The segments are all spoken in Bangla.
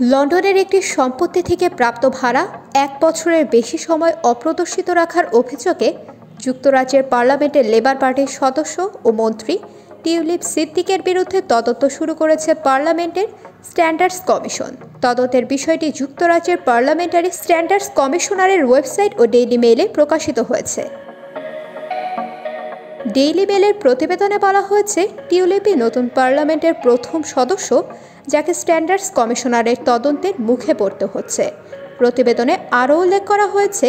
লন্ডনের একটি সম্পত্তি থেকে প্রাপ্ত ভাড়া 1 বছরের বেশি সময় অপ্রদর্শিত রাখার অভিযোগে যুক্তরাজ্যের পার্লামেন্টের লেবার পার্টির সদস্য ও মন্ত্রী টিউলিপ সিদ্দিকের বিরুদ্ধে তদন্ত শুরু করেছে পার্লামেন্টের স্ট্যান্ডার্ডস কমিশন। তদন্তের বিষয়টি যুক্তরাজ্যের পার্লামেন্টারি স্ট্যান্ডার্ডস কমিশনারের ওয়েবসাইট ও ডেইলি মেইলে প্রকাশিত হয়েছে। ডেইলি মেইলের প্রতিবেদনে বলা হয়েছে, টিউলিপই নতুন পার্লামেন্টের প্রথম সদস্য যাকে স্ট্যান্ডার্ডস কমিশনারের তদন্তের মুখে পড়তে হচ্ছে। প্রতিবেদনে আরও উল্লেখ করা হয়েছে,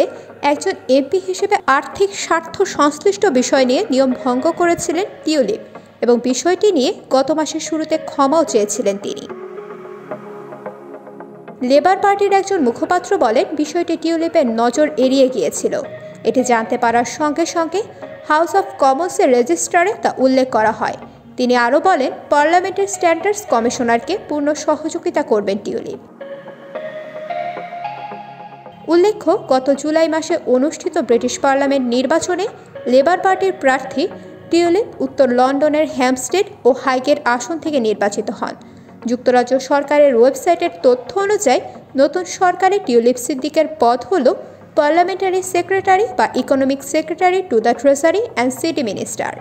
একজন এমপি হিসেবে আর্থিক স্বার্থ সংশ্লিষ্ট বিষয় নিয়ে নিয়ম ভঙ্গ করেছিলেন টিউলিপ এবং বিষয়টি নিয়ে গত মাসের শুরুতে ক্ষমাও চেয়েছিলেন তিনি। লেবার পার্টির একজন মুখপাত্র বলেন, বিষয়টি টিউলিপের নজর এড়িয়ে গিয়েছিল। এটি জানতে পারার সঙ্গে সঙ্গে হাউস অব কমন্সের রেজিস্ট্রারে তা উল্লেখ করা হয়। তিনি আরও বলেন, পার্লামেন্টের স্ট্যান্ডার্ডস কমিশনারকে পূর্ণ সহযোগিতা করবেন টিউলিপ। উল্লেখ্য, গত জুলাই মাসে অনুষ্ঠিত ব্রিটিশ পার্লামেন্ট নির্বাচনে লেবার পার্টির প্রার্থী টিউলিপ উত্তর লন্ডনের হ্যাম্পস্টেড ও হাইগেট আসন থেকে নির্বাচিত হন। যুক্তরাজ্য সরকারের ওয়েবসাইটের তথ্য অনুযায়ী নতুন সরকারে টিউলিপ সিদ্দিকের পদ হল পার্লামেন্টারি সেক্রেটারি বা economic secretary to the treasury and city minister.